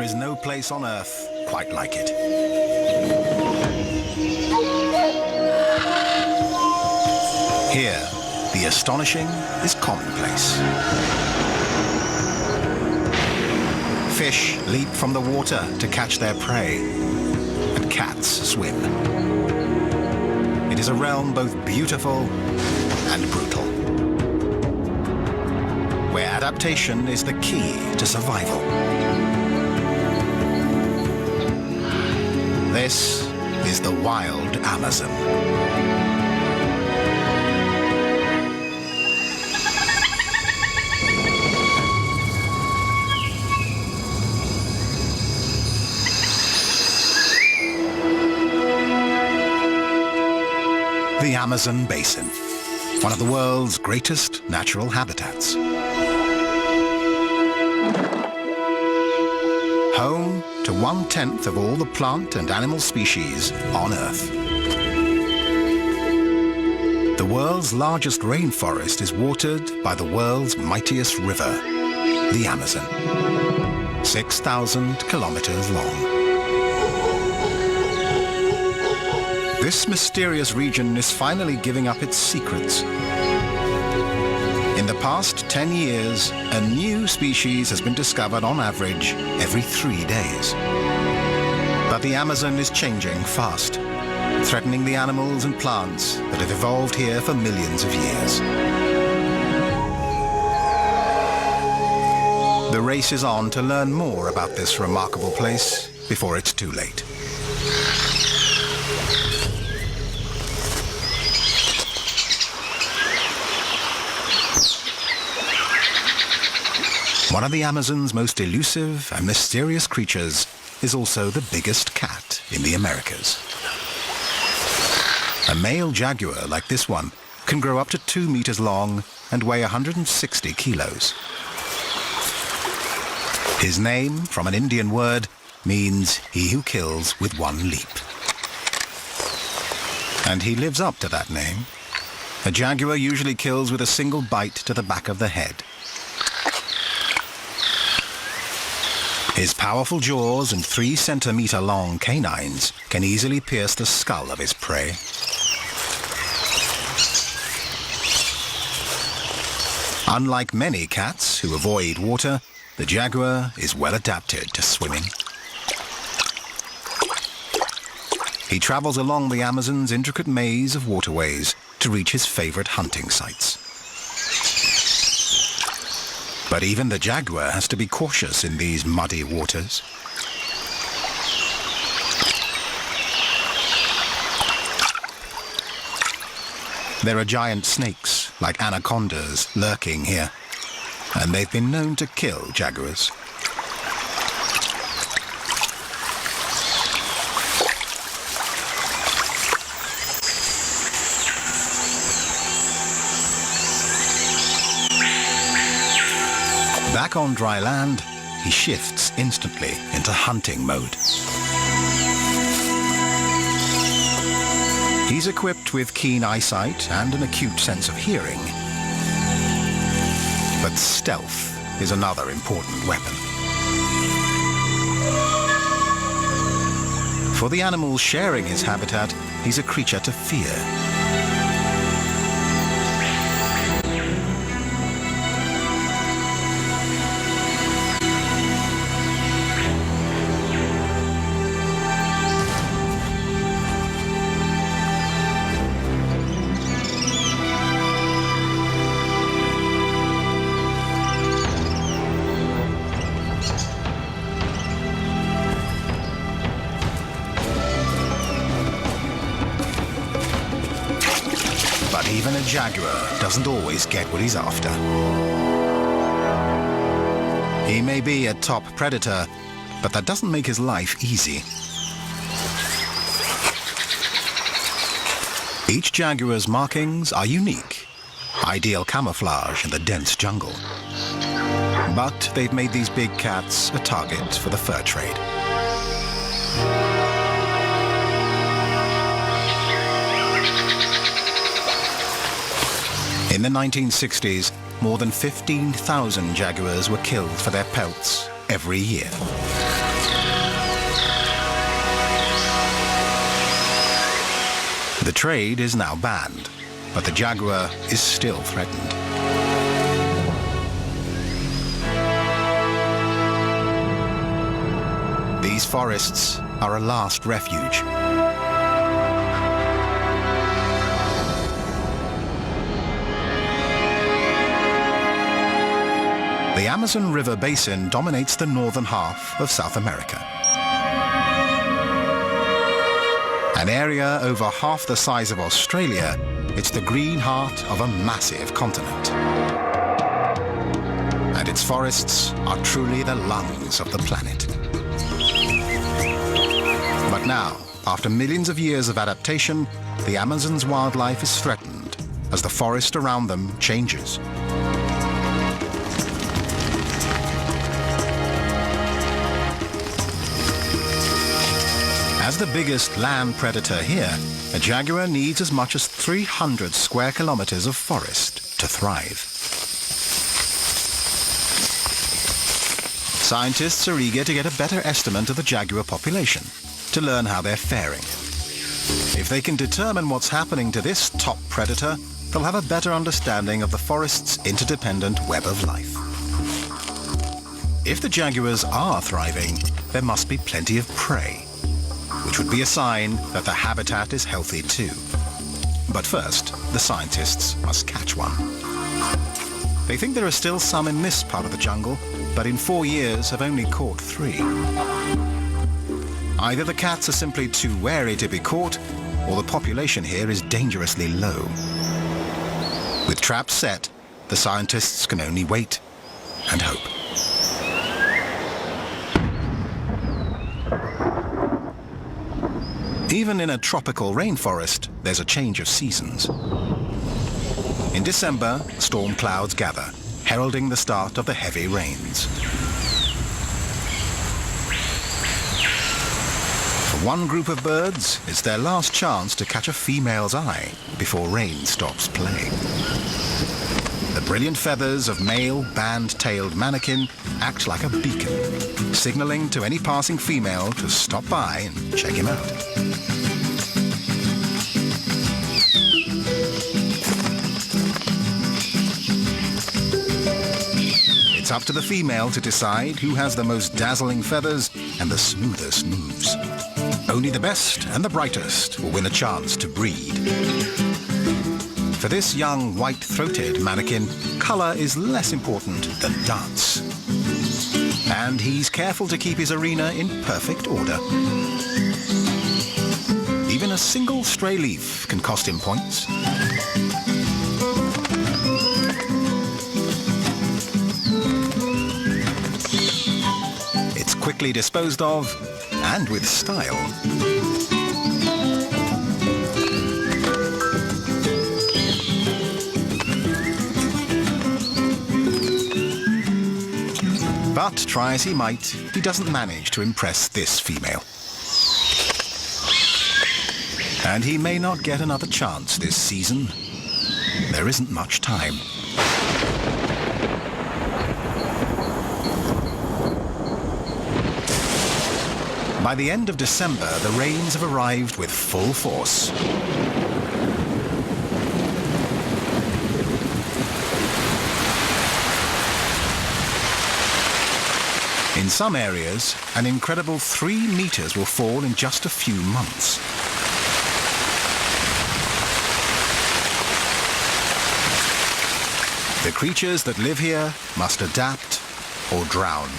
There is no place on Earth quite like it. Here, the astonishing is commonplace. Fish leap from the water to catch their prey, and cats swim. It is a realm both beautiful and brutal, where adaptation is the key to survival. This is the wild Amazon. The Amazon Basin, one of the world's greatest natural habitats. Home to 1/10 of all the plant and animal species on Earth. The world's largest rainforest is watered by the world's mightiest river, the Amazon, 6,000 kilometers long. This mysterious region is finally giving up its secrets. In the past 10 years, a new species has been discovered on average every 3 days. But the Amazon is changing fast, threatening the animals and plants that have evolved here for millions of years. The race is on to learn more about this remarkable place before it's too late. One of the Amazon's most elusive and mysterious creatures is also the biggest cat in the Americas. A male jaguar like this one can grow up to 2 meters long and weigh 160 kilos. His name, from an Indian word, means he who kills with one leap. And he lives up to that name. A jaguar usually kills with a single bite to the back of the head. His powerful jaws and 3-centimeter-long canines can easily pierce the skull of his prey. Unlike many cats who avoid water, the jaguar is well adapted to swimming. He travels along the Amazon's intricate maze of waterways to reach his favorite hunting sites. But even the jaguar has to be cautious in these muddy waters. There are giant snakes, like anacondas, lurking here, and they've been known to kill jaguars. Back on dry land, he shifts instantly into hunting mode. He's equipped with keen eyesight and an acute sense of hearing. But stealth is another important weapon. For the animals sharing his habitat, he's a creature to fear. But even a jaguar doesn't always get what he's after. He may be a top predator, but that doesn't make his life easy. Each jaguar's markings are unique, ideal camouflage in the dense jungle. But they've made these big cats a target for the fur trade. In the 1960s, more than 15,000 jaguars were killed for their pelts every year. The trade is now banned, but the jaguar is still threatened. These forests are a last refuge. The Amazon River basin dominates the northern half of South America. An area over half the size of Australia, it's the green heart of a massive continent. And its forests are truly the lungs of the planet. But now, after millions of years of adaptation, the Amazon's wildlife is threatened as the forest around them changes. As the biggest land predator here, a jaguar needs as much as 300 square kilometers of forest to thrive. Scientists are eager to get a better estimate of the jaguar population, to learn how they're faring. If they can determine what's happening to this top predator, they'll have a better understanding of the forest's interdependent web of life. If the jaguars are thriving, there must be plenty of prey, which would be a sign that the habitat is healthy too. But first, the scientists must catch one. They think there are still some in this part of the jungle, but in 4 years have only caught 3. Either the cats are simply too wary to be caught, or the population here is dangerously low. With traps set, the scientists can only wait and hope. Even in a tropical rainforest, there's a change of seasons. In December, storm clouds gather, heralding the start of the heavy rains. For one group of birds, it's their last chance to catch a female's eye before rain stops playing. The brilliant feathers of male band-tailed manakin act like a beacon, signaling to any passing female to stop by and check him out. It's up to the female to decide who has the most dazzling feathers and the smoothest moves. Only the best and the brightest will win a chance to breed. For this young white-throated manakin, color is less important than dance. And he's careful to keep his arena in perfect order. Even a single stray leaf can cost him points. It's quickly disposed of, and with style. But try as he might, he doesn't manage to impress this female. And he may not get another chance this season. There isn't much time. By the end of December, the rains have arrived with full force. In some areas, an incredible 3 meters will fall in just a few months. The creatures that live here must adapt or drown.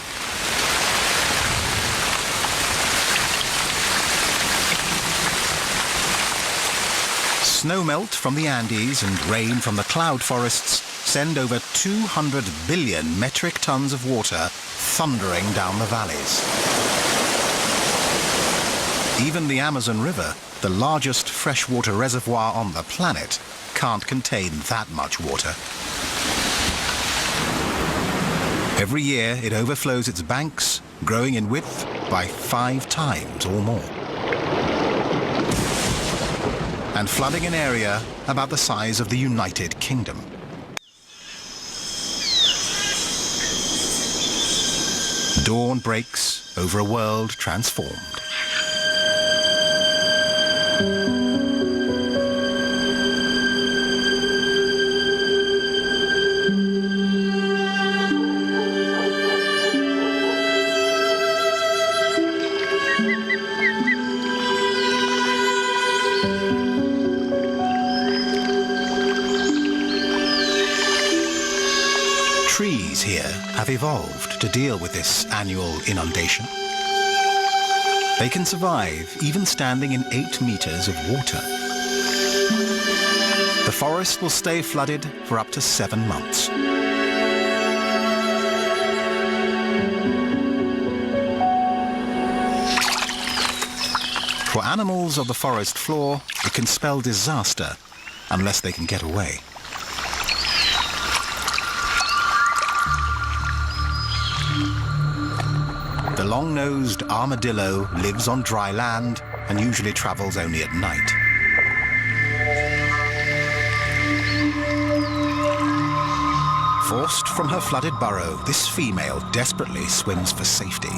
Snowmelt from the Andes and rain from the cloud forests send over 200 billion metric tons of water thundering down the valleys. Even the Amazon River, the largest freshwater reservoir on the planet, can't contain that much water. Every year it overflows its banks, growing in width by 5 times or more. And flooding an area about the size of the United Kingdom. Dawn breaks over a world transformed. species here have evolved to deal with this annual inundation. They can survive even standing in 8 meters of water. The forest will stay flooded for up to 7 months. For animals of the forest floor, it can spell disaster unless they can get away. The long-nosed armadillo lives on dry land and usually travels only at night. Forced from her flooded burrow, this female desperately swims for safety.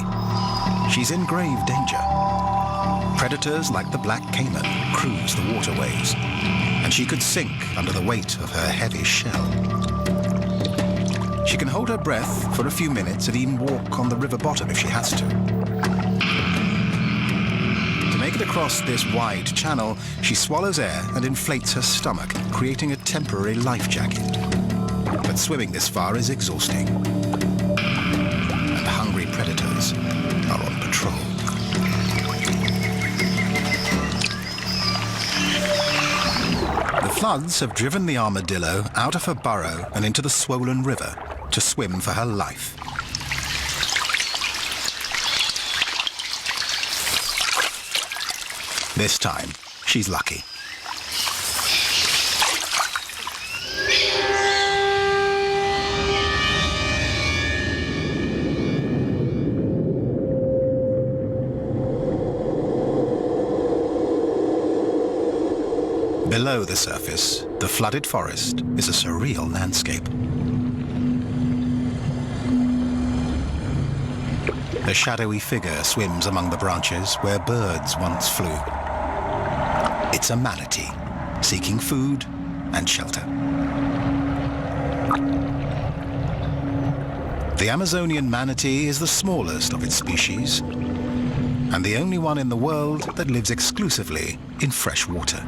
She's in grave danger. Predators like the black caiman cruise the waterways, and she could sink under the weight of her heavy shell. She can hold her breath for a few minutes and even walk on the river bottom if she has to. To make it across this wide channel, she swallows air and inflates her stomach, creating a temporary life jacket. But swimming this far is exhausting, and hungry predators are on patrol. The floods have driven the armadillo out of her burrow and into the swollen river to swim for her life. This time, she's lucky. Below the surface, the flooded forest is a surreal landscape. A shadowy figure swims among the branches where birds once flew. It's a manatee, seeking food and shelter. The Amazonian manatee is the smallest of its species, and the only one in the world that lives exclusively in fresh water.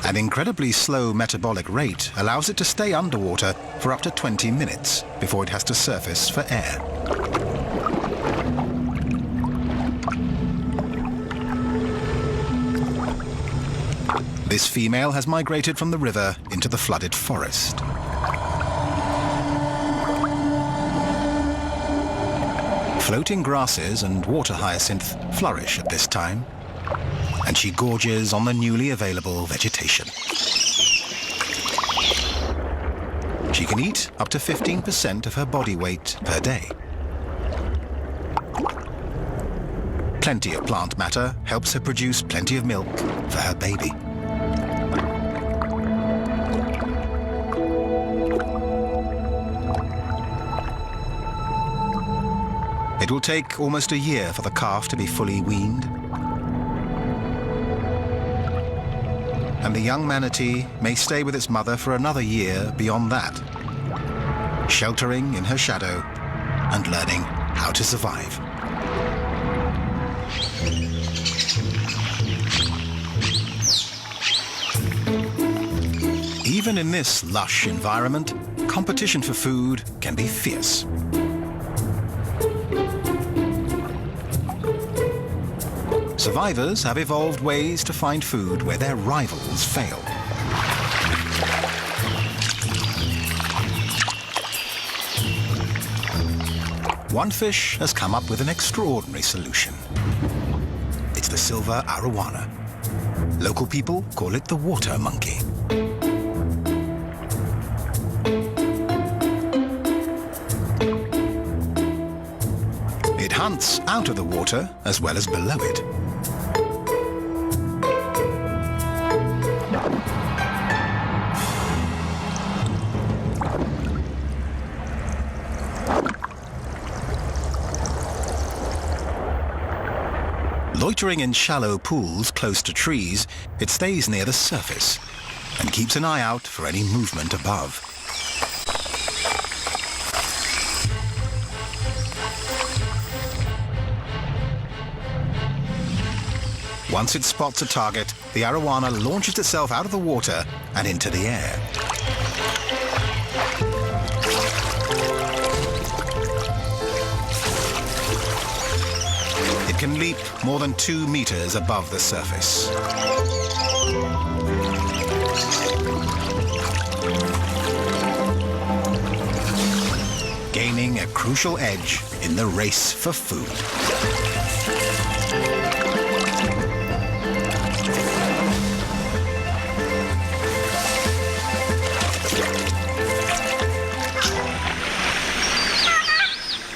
An incredibly slow metabolic rate allows it to stay underwater for up to 20 minutes before it has to surface for air. This female has migrated from the river into the flooded forest. Floating grasses and water hyacinth flourish at this time, and she gorges on the newly available vegetation. She can eat up to 15% of her body weight per day. Plenty of plant matter helps her produce plenty of milk for her baby. It will take almost a year for the calf to be fully weaned. And the young manatee may stay with its mother for another year beyond that, sheltering in her shadow and learning how to survive. Even in this lush environment, competition for food can be fierce. Survivors have evolved ways to find food where their rivals fail. One fish has come up with an extraordinary solution. It's the silver arowana. Local people call it the water monkey. It hunts out of the water as well as below it. Loitering in shallow pools close to trees, it stays near the surface and keeps an eye out for any movement above. Once it spots a target, the arowana launches itself out of the water and into the air. It can leap more than 2 meters above the surface. Gaining a crucial edge in the race for food.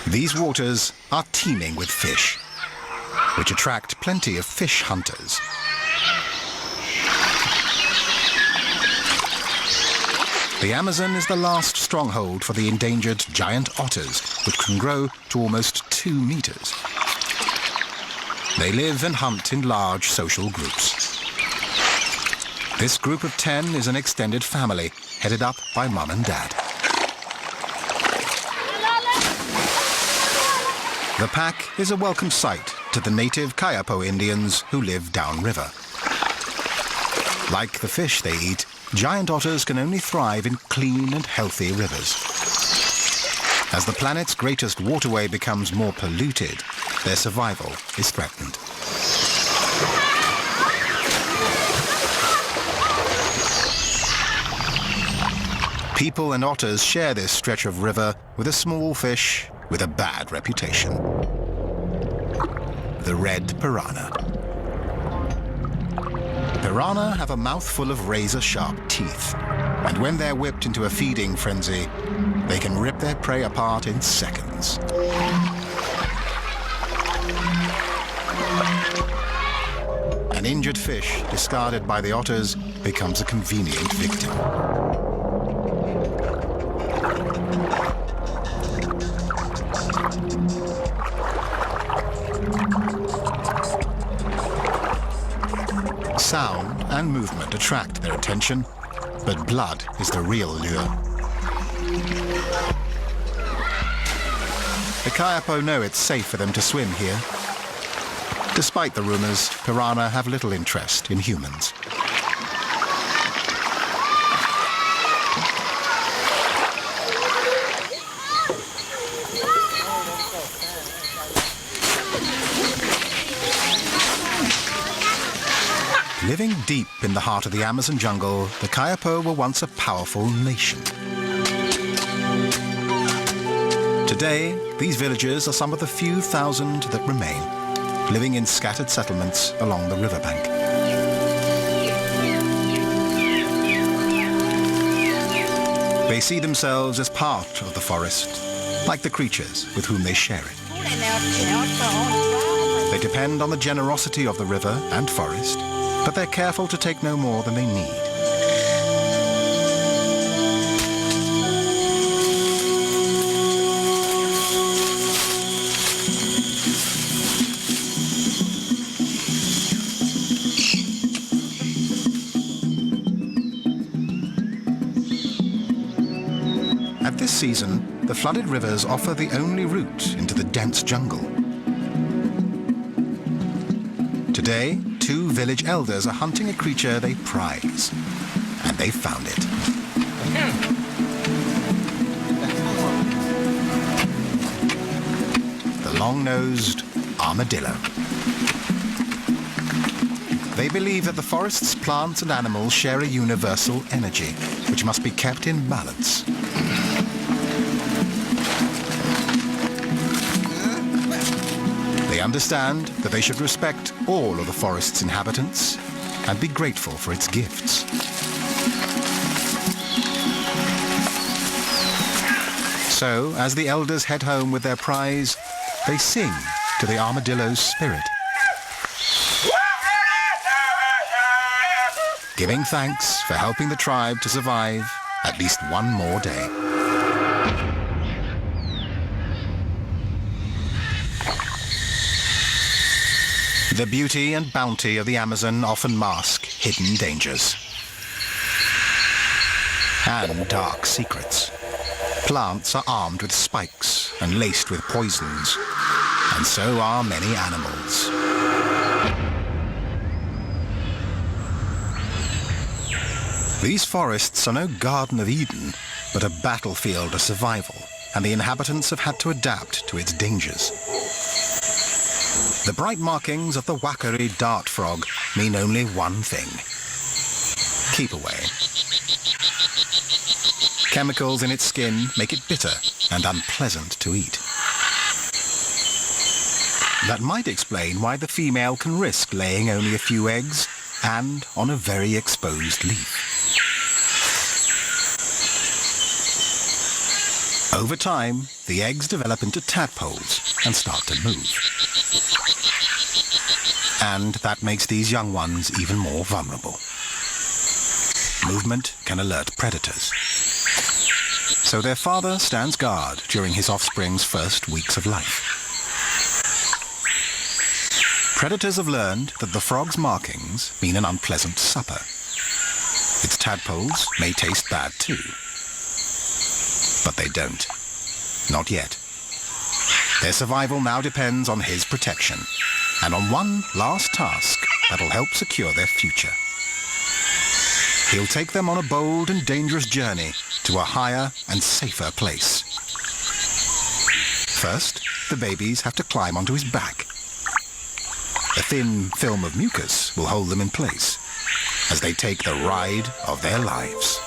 These waters are teeming with fish, which attract plenty of fish hunters. The Amazon is the last stronghold for the endangered giant otters, which can grow to almost 2 meters. They live and hunt in large social groups. This group of 10 is an extended family, headed up by Mum and Dad. The pack is a welcome sight to the native Kayapo Indians who live downriver. Like the fish they eat, giant otters can only thrive in clean and healthy rivers. As the planet's greatest waterway becomes more polluted, their survival is threatened. People and otters share this stretch of river with a small fish with a bad reputation: the red piranha. Piranha have a mouthful of razor-sharp teeth, and when they're whipped into a feeding frenzy, they can rip their prey apart in seconds. An injured fish discarded by the otters becomes a convenient victim. Sound and movement attract their attention, but blood is the real lure. The Kayapo know it's safe for them to swim here. Despite the rumors, piranha have little interest in humans. Living deep in the heart of the Amazon jungle, the Kayapo were once a powerful nation. Today, these villages are some of the few thousand that remain, living in scattered settlements along the riverbank. They see themselves as part of the forest, like the creatures with whom they share it. They depend on the generosity of the river and forest, but they're careful to take no more than they need. At this season, the flooded rivers offer the only route into the dense jungle. Today, 2 village elders are hunting a creature they prize, and they found it. The long-nosed armadillo. They believe that the forest's plants and animals share a universal energy, which must be kept in balance. They understand that they should respect all of the forest's inhabitants and be grateful for its gifts. So, as the elders head home with their prize, they sing to the armadillo's spirit, giving thanks for helping the tribe to survive at least one more day. The beauty and bounty of the Amazon often mask hidden dangers and dark secrets. Plants are armed with spikes and laced with poisons, and so are many animals. These forests are no Garden of Eden, but a battlefield of survival, and the inhabitants have had to adapt to its dangers. The bright markings of the Wakari dart frog mean only one thing: keep away. Chemicals in its skin make it bitter and unpleasant to eat. That might explain why the female can risk laying only a few eggs and on a very exposed leaf. Over time, the eggs develop into tadpoles and start to move. And that makes these young ones even more vulnerable. Movement can alert predators. So their father stands guard during his offspring's first weeks of life. Predators have learned that the frog's markings mean an unpleasant supper. Its tadpoles may taste bad too. But they don't. Not yet. Their survival now depends on his protection, and on one last task that'll help secure their future. He'll take them on a bold and dangerous journey to a higher and safer place. First, the babies have to climb onto his back. A thin film of mucus will hold them in place as they take the ride of their lives.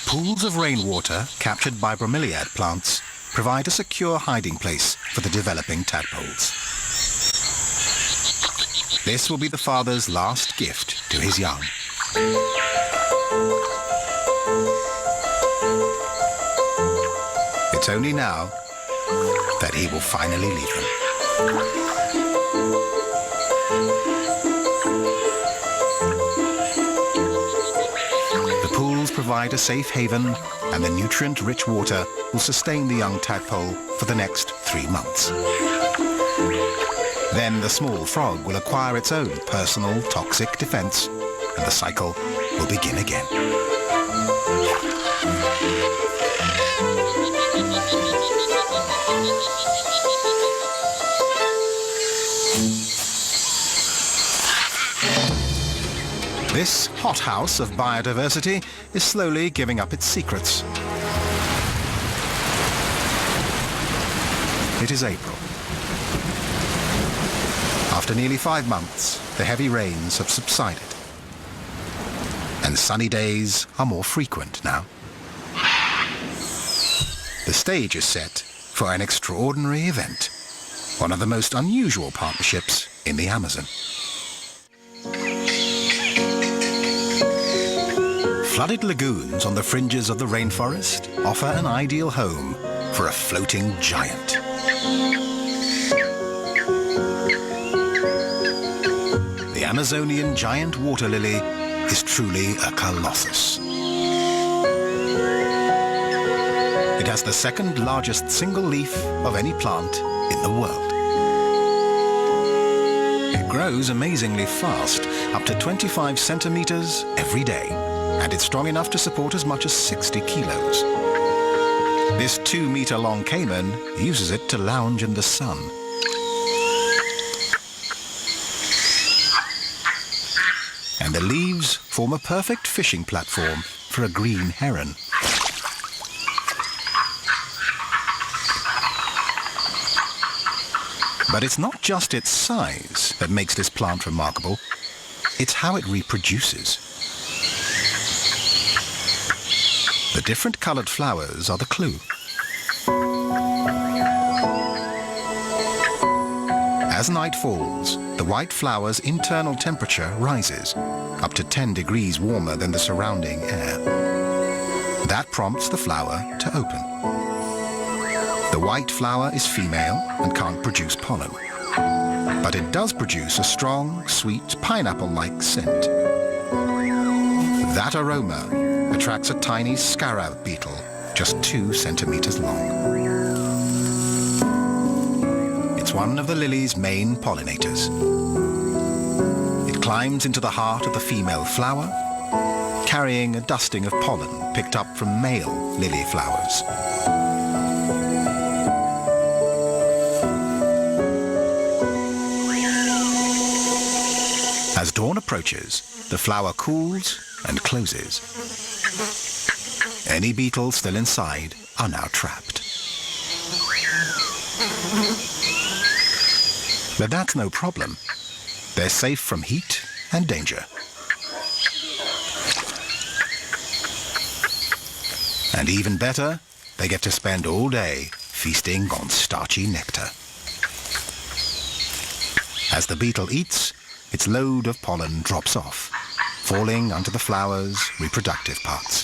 Pools of rainwater captured by bromeliad plants provide a secure hiding place for the developing tadpoles. This will be the father's last gift to his young. It's only now that he will finally leave them. Provide a safe haven, and the nutrient-rich water will sustain the young tadpole for the next 3 months. Then the small frog will acquire its own personal toxic defense, and the cycle will begin again. This hothouse of biodiversity is slowly giving up its secrets. It is April. After nearly 5 months, the heavy rains have subsided, and sunny days are more frequent now. The stage is set for an extraordinary event, one of the most unusual partnerships in the Amazon. Flooded lagoons on the fringes of the rainforest offer an ideal home for a floating giant. The Amazonian giant water lily is truly a colossus. It has the second largest single leaf of any plant in the world. It grows amazingly fast, up to 25 centimeters every day. And it's strong enough to support as much as 60 kilos. This 2-meter-long caiman uses it to lounge in the sun. And the leaves form a perfect fishing platform for a green heron. But it's not just its size that makes this plant remarkable, it's how it reproduces. The different colored flowers are the clue. As night falls, the white flower's internal temperature rises, up to 10 degrees warmer than the surrounding air. That prompts the flower to open. The white flower is female and can't produce pollen, but it does produce a strong, sweet, pineapple-like scent. That aroma attracts a tiny scarab beetle, just 2 centimeters long. It's one of the lily's main pollinators. It climbs into the heart of the female flower, carrying a dusting of pollen picked up from male lily flowers. As dawn approaches, the flower cools and closes. Any beetles still inside are now trapped. But that's no problem. They're safe from heat and danger. And even better, they get to spend all day feasting on starchy nectar. As the beetle eats, its load of pollen drops off, falling onto the flower's reproductive parts.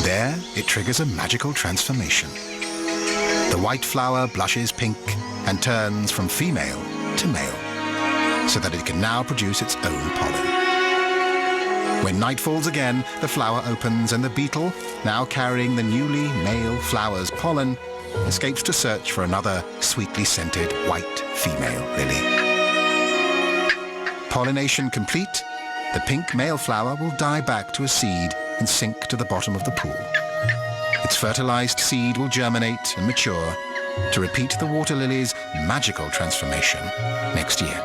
There, it triggers a magical transformation. The white flower blushes pink and turns from female to male, so that it can now produce its own pollen. When night falls again, the flower opens and the beetle, now carrying the newly male flower's pollen, escapes to search for another sweetly scented white female lily. Pollination complete, the pink male flower will die back to a seed and sink to the bottom of the pool. Its fertilized seed will germinate and mature to repeat the water lily's magical transformation next year.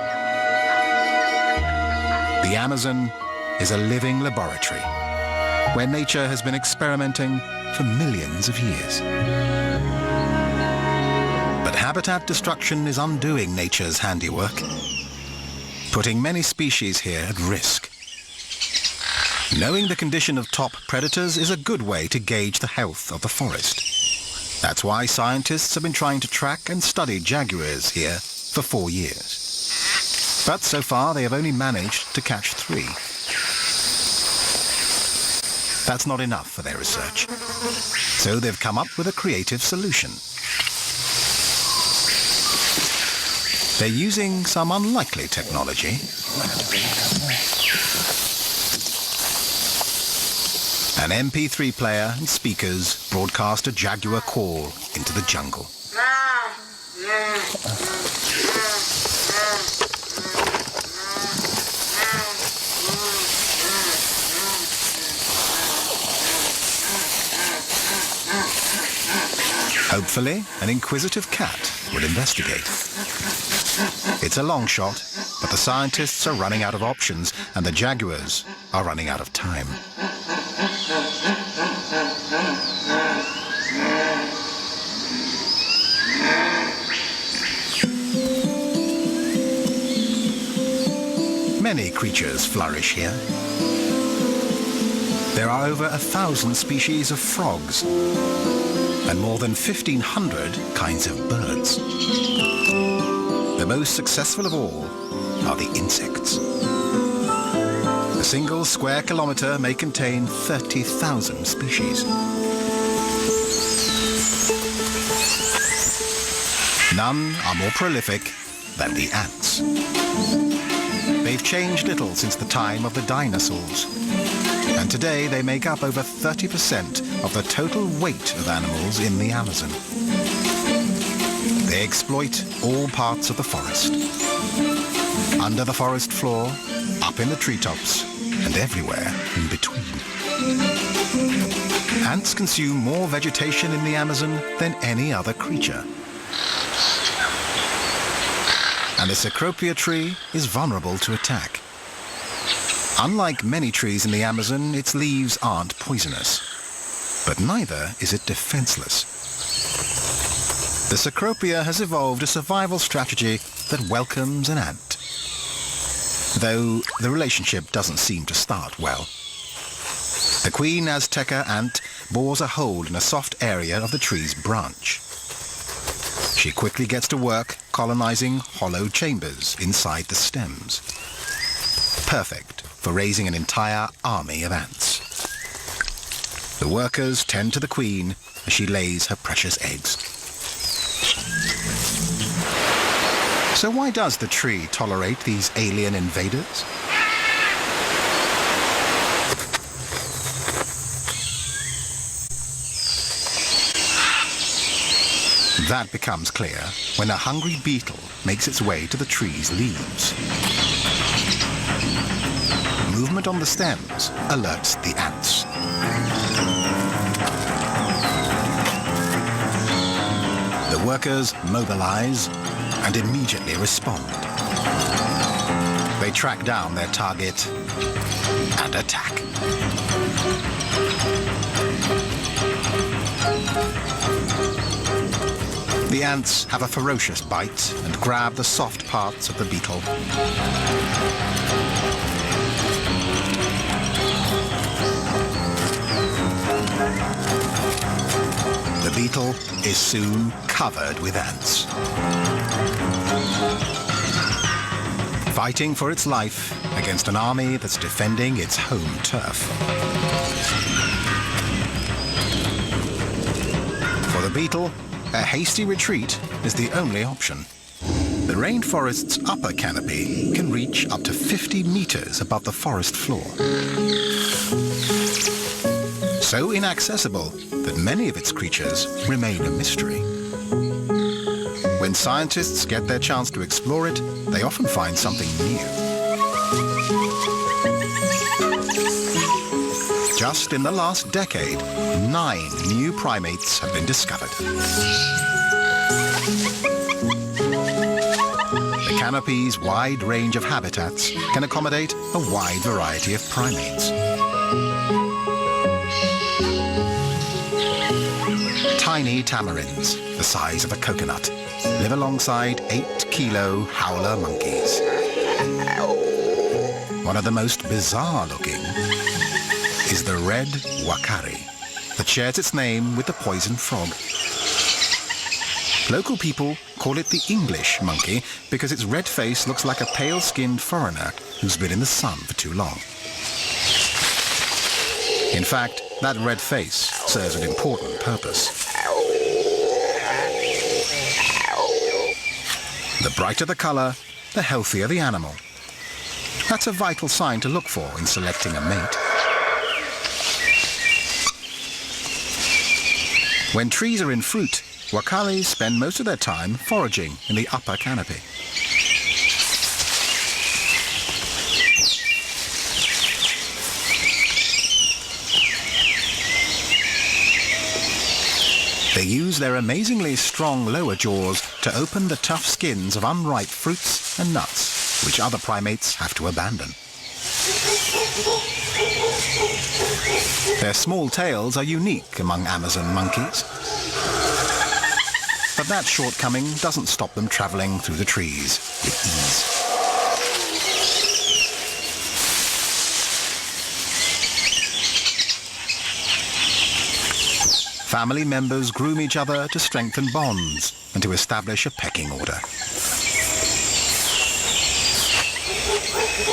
The Amazon is a living laboratory where nature has been experimenting for millions of years. But habitat destruction is undoing nature's handiwork, putting many species here at risk. Knowing the condition of top predators is a good way to gauge the health of the forest. That's why scientists have been trying to track and study jaguars here for 4 years. But so far they have only managed to catch 3. That's not enough for their research. So they've come up with a creative solution. They're using some unlikely technology. An MP3 player and speakers broadcast a jaguar call into the jungle. Hopefully, an inquisitive cat will investigate. It's a long shot, but the scientists are running out of options and the jaguars are running out of time. Many creatures flourish here. There are over 1,000 species of frogs and more than 1,500 kinds of birds. The most successful of all are the insects. A single square kilometre may contain 30,000 species. None are more prolific than the ants. They've changed little since the time of the dinosaurs, and today they make up over 30% of the total weight of animals in the Amazon. They exploit all parts of the forest. Under the forest floor, up in the treetops, and everywhere in between. Ants consume more vegetation in the Amazon than any other creature. And the Cecropia tree is vulnerable to attack. Unlike many trees in the Amazon, its leaves aren't poisonous. But neither is it defenseless. The Cecropia has evolved a survival strategy that welcomes an ant, though the relationship doesn't seem to start well. The queen Azteca ant bores a hole in a soft area of the tree's branch. She quickly gets to work colonizing hollow chambers inside the stems. Perfect for raising an entire army of ants. The workers tend to the queen as she lays her precious eggs. So why does the tree tolerate these alien invaders? That becomes clear when a hungry beetle makes its way to the tree's leaves. Movement on the stems alerts the ants. The workers mobilize and immediately respond. They track down their target and attack. The ants have a ferocious bite and grab the soft parts of the beetle. The beetle is soon covered with ants. Fighting for its life against an army that's defending its home turf. For the beetle, a hasty retreat is the only option. The rainforest's upper canopy can reach up to 50 meters above the forest floor. So inaccessible that many of its creatures remain a mystery. When scientists get their chance to explore it, they often find something new. Just in the last decade, 9 new primates have been discovered. The canopy's wide range of habitats can accommodate a wide variety of primates. Tiny tamarins, the size of a coconut, live alongside 8-kilo howler monkeys. One of the most bizarre looking is the red wakari that shares its name with the poison frog. Local people call it the English monkey because its red face looks like a pale-skinned foreigner who's been in the sun for too long. In fact, that red face serves an important purpose. The brighter the color, the healthier the animal. That's a vital sign to look for in selecting a mate. When trees are in fruit, wakaris spend most of their time foraging in the upper canopy. They use their amazingly strong lower jaws to open the tough skins of unripe fruits and nuts, which other primates have to abandon. Their small tails are unique among Amazon monkeys. But that shortcoming doesn't stop them traveling through the trees with ease. Family members groom each other to strengthen bonds and to establish a pecking order.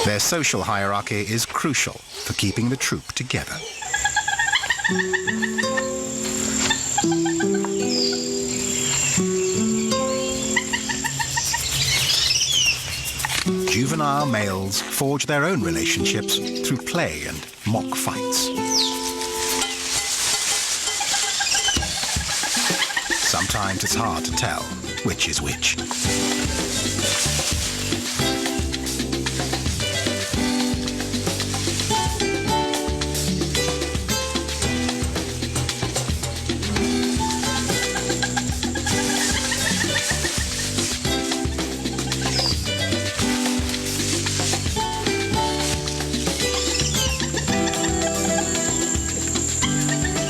Their social hierarchy is crucial for keeping the troop together. Juvenile males forge their own relationships through play and mock fights. Sometimes it's hard to tell which is which.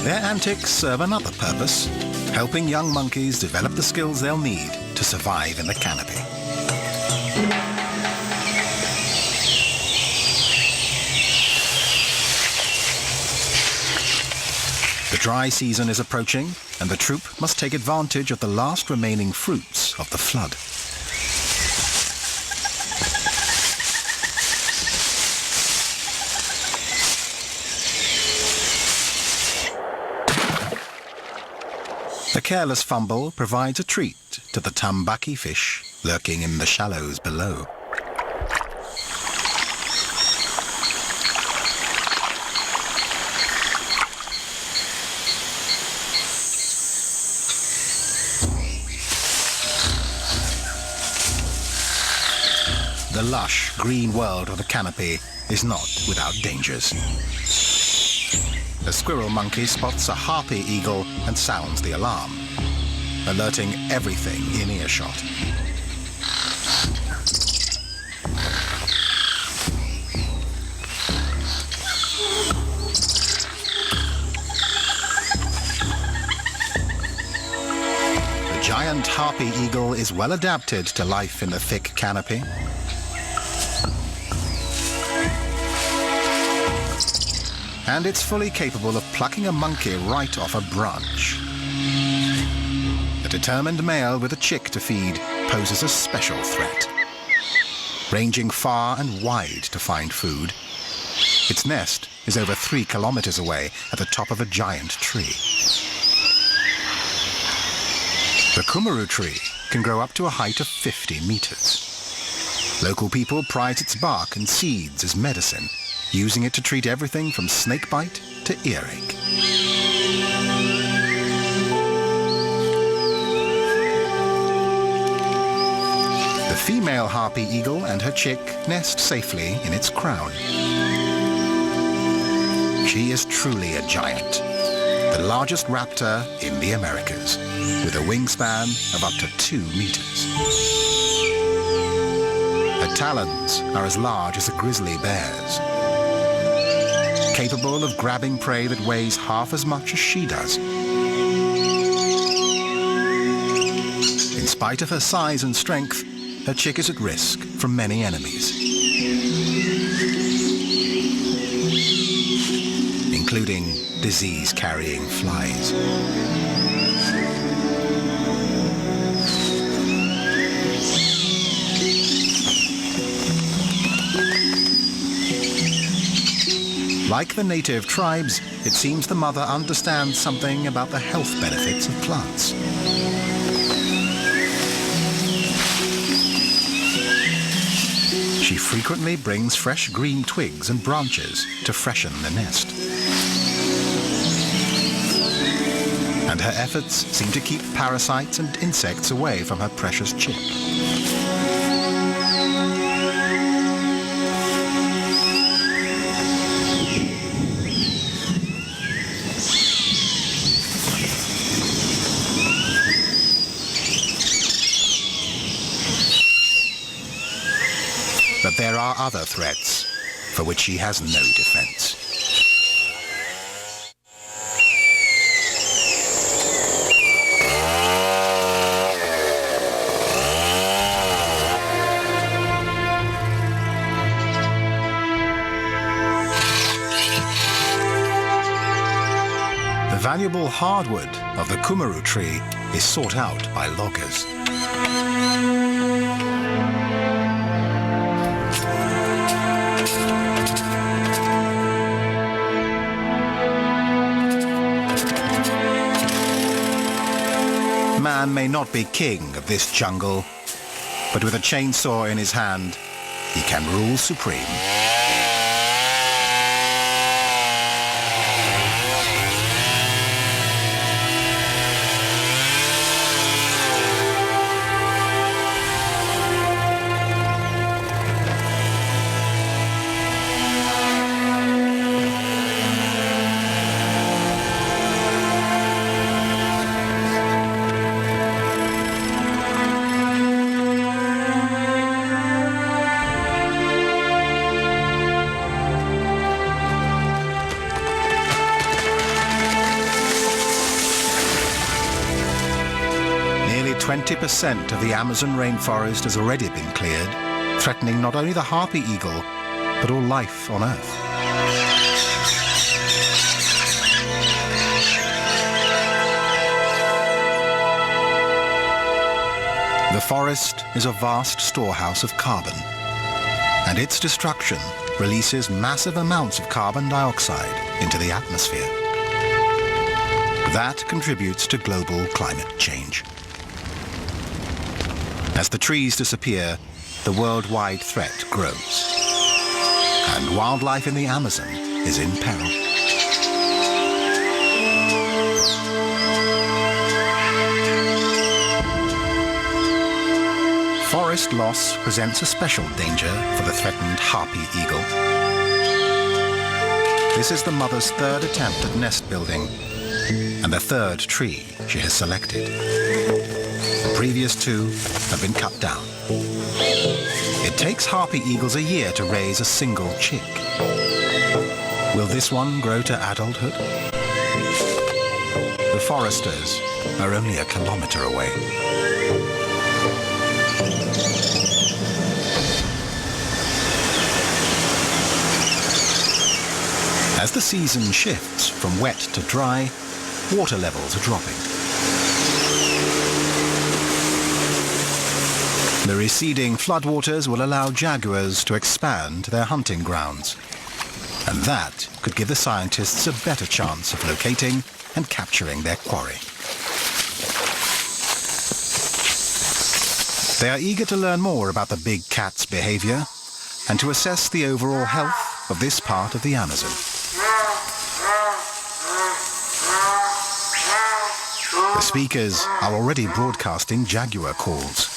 Their antics serve another purpose, helping young monkeys develop the skills they'll need to survive in the canopy. The dry season is approaching, and the troop must take advantage of the last remaining fruits of the flood. careless fumble provides a treat to the tambaki fish lurking in the shallows below. The lush green world of the canopy is not without dangers. A squirrel monkey spots a harpy eagle and sounds the alarm, alerting everything in earshot. The giant harpy eagle is well adapted to life in the thick canopy. And it's fully capable of plucking a monkey right off a branch. A determined male with a chick to feed poses a special threat. Ranging far and wide to find food, its nest is over 3 kilometers away at the top of a giant tree. The kummeru tree can grow up to a height of 50 meters. Local people prize its bark and seeds as medicine, using it to treat everything from snakebite to earache. The female harpy eagle and her chick nest safely in its crown. She is truly a giant, the largest raptor in the Americas, with a wingspan of up to 2 meters. Her talons are as large as a grizzly bear's, capable of grabbing prey that weighs half as much as she does. In spite of her size and strength, her chick is at risk from many enemies, including disease-carrying flies. Like the native tribes, it seems the mother understands something about the health benefits of plants. She frequently brings fresh green twigs and branches to freshen the nest. And her efforts seem to keep parasites and insects away from her precious chick. But there are other threats for which she has no defense. The valuable hardwood of the kummeru tree is sought out by loggers. Man may not be king of this jungle, but with a chainsaw in his hand, he can rule supreme. Nearly 20% of the Amazon rainforest has already been cleared, threatening not only the harpy eagle, but all life on Earth. The forest is a vast storehouse of carbon, and its destruction releases massive amounts of carbon dioxide into the atmosphere. That contributes to global climate change. As the trees disappear, the worldwide threat grows. And wildlife in the Amazon is in peril. Forest loss presents a special danger for the threatened harpy eagle. This is the mother's third attempt at nest building and the third tree she has selected. The previous two have been cut down. It takes harpy eagles a year to raise a single chick. Will this one grow to adulthood? The foresters are only a kilometer away. As the season shifts from wet to dry, water levels are dropping. The receding floodwaters will allow jaguars to expand their hunting grounds. And that could give the scientists a better chance of locating and capturing their quarry. They are eager to learn more about the big cat's behavior and to assess the overall health of this part of the Amazon. The speakers are already broadcasting jaguar calls.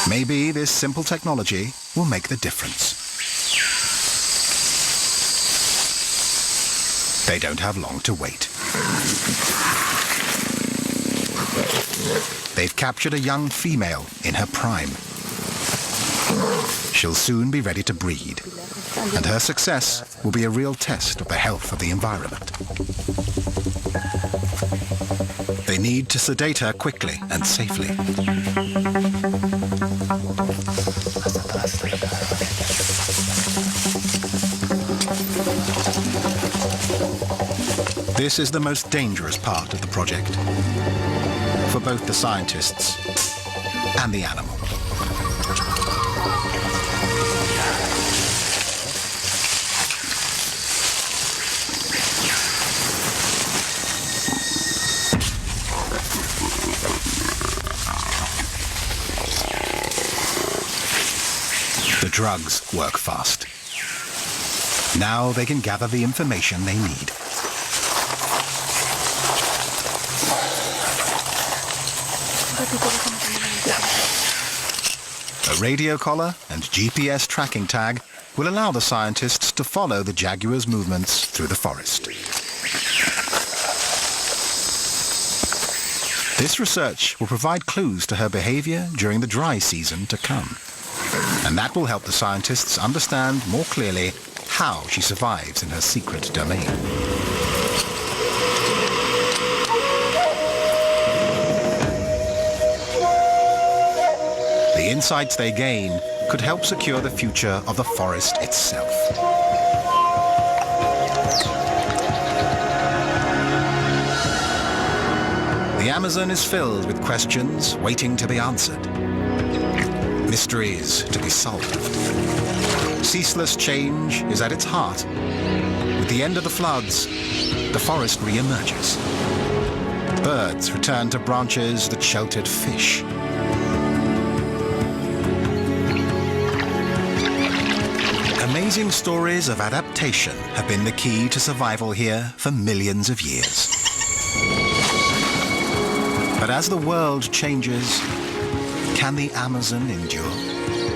Maybe this simple technology will make the difference. They don't have long to wait. They've captured a young female in her prime. She'll soon be ready to breed, and her success will be a real test of the health of the environment. They need to sedate her quickly and safely. This is the most dangerous part of the project for both the scientists and the animal. The drugs work fast. Now they can gather the information they need. A radio collar and GPS tracking tag will allow the scientists to follow the jaguar's movements through the forest. This research will provide clues to her behavior during the dry season to come. And that will help the scientists understand more clearly how she survives in her secret domain. The insights they gain could help secure the future of the forest itself. The Amazon is filled with questions waiting to be answered. Mysteries to be solved. Ceaseless change is at its heart. With the end of the floods, the forest re-emerges. Birds return to branches that sheltered fish. Amazing stories of adaptation have been the key to survival here for millions of years. But as the world changes, can the Amazon endure?